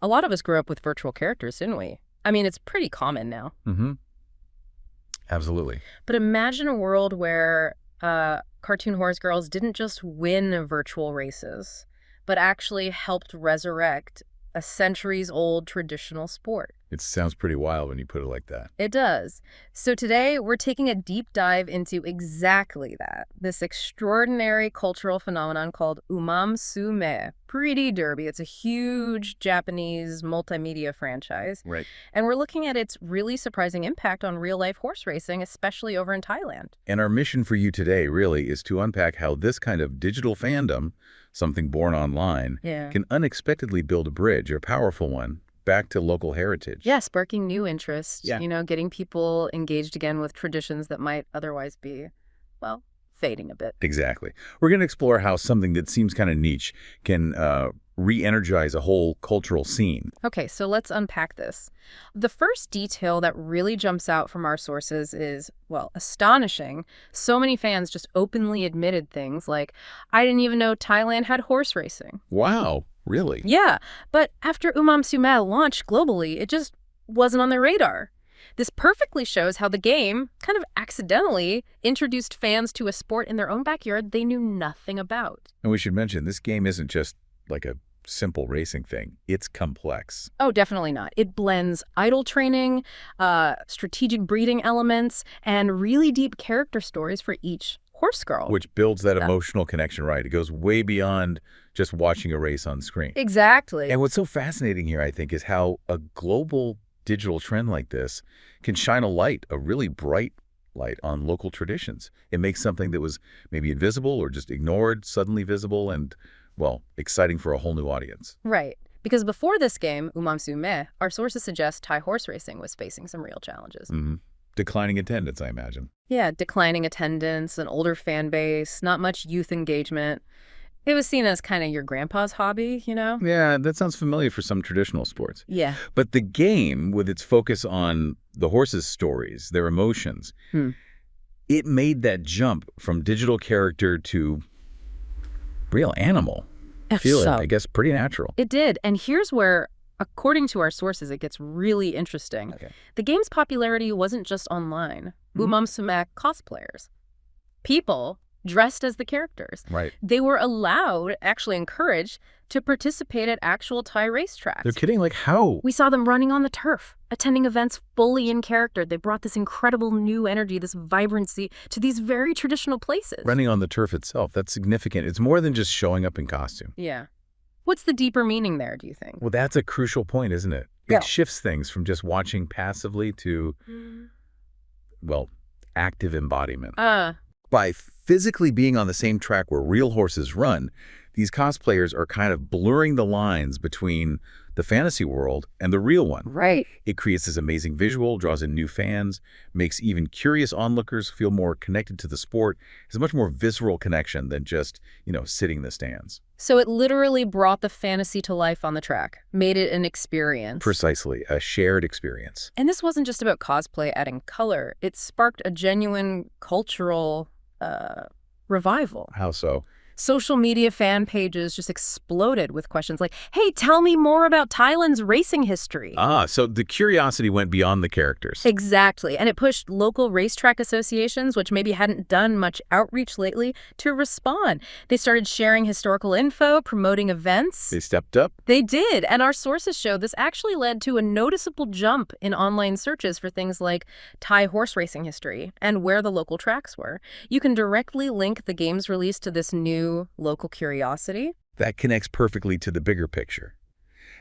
A lot of us grew up with virtual characters, didn't we? I mean, it's pretty common now. Mm-hmm. Absolutely. But imagine a world where cartoon horse girls didn't just win virtual races, but actually helped resurrect a centuries-old traditional sport. It sounds pretty wild when you put it like that. It does. So today, we're taking a deep dive into exactly that, this extraordinary cultural phenomenon called Umamusume. Pretty derby. It's a huge Japanese multimedia franchise. Right. And we're looking at its really surprising impact on real-life horse racing, especially over in Thailand. And our mission for you today really is to unpack how this kind of digital fandom, something born online, can unexpectedly build a bridge, a powerful one, back to local heritage. Yeah, sparking new interest, getting people engaged again with traditions that might otherwise be, well, fading a bit. Exactly. We're going to explore how something that seems kind of niche can re-energize a whole cultural scene. Okay, so let's unpack this. The first detail that really jumps out from our sources is, well, astonishing. So many fans just openly admitted things like, I didn't even know Thailand had horse racing. Wow. Really? Yeah, but after Umamusume launched globally, it just wasn't on their radar. This perfectly shows how the game kind of accidentally introduced fans to a sport in their own backyard they knew nothing about. And we should mention, this game isn't just like a simple racing thing. It's complex. Oh, definitely not. It blends idle training, strategic breeding elements, and really deep character stories for each horse girl. Which builds that emotional connection, right? It goes way beyond just watching a race on screen. Exactly. And what's so fascinating here, I think, is how a global digital trend like this can shine a really bright light on local traditions. It makes something that was maybe invisible or just ignored suddenly visible and, well, exciting for a whole new audience. Right. Because before this game, Umamusume, our sources suggest Thai horse racing was facing some real challenges. Mm-hmm. Declining attendance, I imagine. Yeah, declining attendance, an older fan base, not much youth engagement. It was seen as kind of your grandpa's hobby, you know? Yeah, that sounds familiar for some traditional sports. Yeah. But the game, with its focus on the horses' stories, their emotions, it made that jump from digital character to real animal. I guess, pretty natural. It did. And here's where, according to our sources, it gets really interesting. Okay. The game's popularity wasn't just online. Umamusume cosplayers. People dressed as the characters. Right. They were allowed, actually encouraged, to participate at actual Thai racetracks. They're kidding? Like how? We saw them running on the turf, attending events fully in character. They brought this incredible new energy, this vibrancy to these very traditional places. Running on the turf itself, that's significant. It's more than just showing up in costume. Yeah. What's the deeper meaning there, do you think? Well, that's a crucial point, isn't it? It shifts things from just watching passively to, well, active embodiment. By physically being on the same track where real horses run, these cosplayers are kind of blurring the lines between the fantasy world and the real one. Right. It creates this amazing visual, draws in new fans, makes even curious onlookers feel more connected to the sport. It's a much more visceral connection than just, sitting in the stands. So it literally brought the fantasy to life on the track, made it an experience. Precisely, a shared experience. And this wasn't just about cosplay adding color. It sparked a genuine cultural revival. How so? Social media fan pages just exploded with questions like, hey, tell me more about Thailand's racing history. So the curiosity went beyond the characters. Exactly. And it pushed local racetrack associations, which maybe hadn't done much outreach lately, to respond. They started sharing historical info, promoting events. They stepped up? They did. And our sources show this actually led to a noticeable jump in online searches for things like Thai horse racing history and where the local tracks were. You can directly link the game's release to this new local curiosity. That connects perfectly to the bigger picture.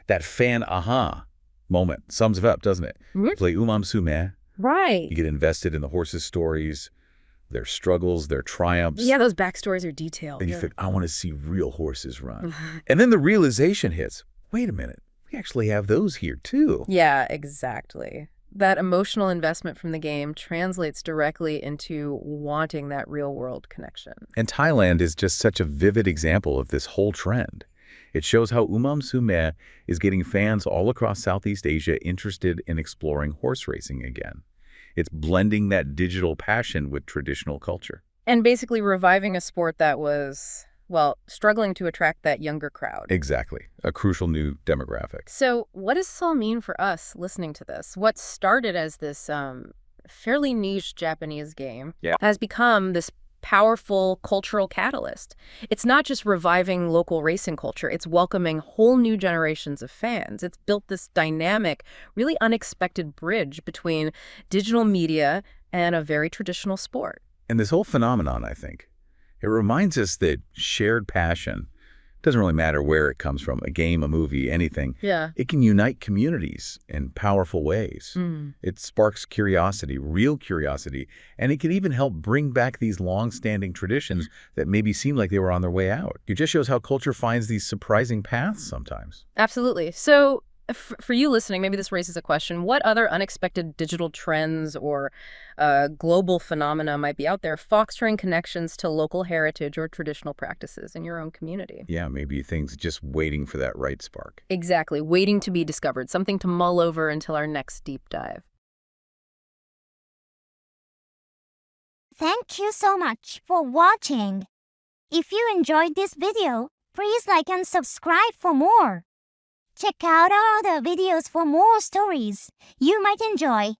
That fan aha moment sums it up, doesn't it? You play Umamusume. Right. You get invested in the horses' stories, their struggles, their triumphs. Yeah, those backstories are detailed. And you think, I want to see real horses run. And then the realization hits. Wait a minute. We actually have those here, too. Yeah, exactly. That emotional investment from the game translates directly into wanting that real-world connection. And Thailand is just such a vivid example of this whole trend. It shows how Umamusume is getting fans all across Southeast Asia interested in exploring horse racing again. It's blending that digital passion with traditional culture. And basically reviving a sport that was, well, struggling to attract that younger crowd. Exactly. A crucial new demographic. So what does this all mean for us listening to this? What started as this fairly niche Japanese game has become this powerful cultural catalyst. It's not just reviving local racing culture, it's welcoming whole new generations of fans. It's built this dynamic, really unexpected bridge between digital media and a very traditional sport. And this whole phenomenon, I think, it reminds us that shared passion doesn't really matter where it comes from, a game, a movie, anything. Yeah. It can unite communities in powerful ways. It sparks curiosity, real curiosity, and it can even help bring back these long-standing traditions that maybe seem like they were on their way out. It just shows how culture finds these surprising paths sometimes. Absolutely. So for you listening, maybe this raises a question. What other unexpected digital trends or global phenomena might be out there fostering connections to local heritage or traditional practices in your own community? Yeah, maybe things just waiting for that right spark. Exactly. Waiting to be discovered. Something to mull over until our next deep dive. Thank you so much for watching. If you enjoyed this video, please like and subscribe for more. Check out our other videos for more stories you might enjoy.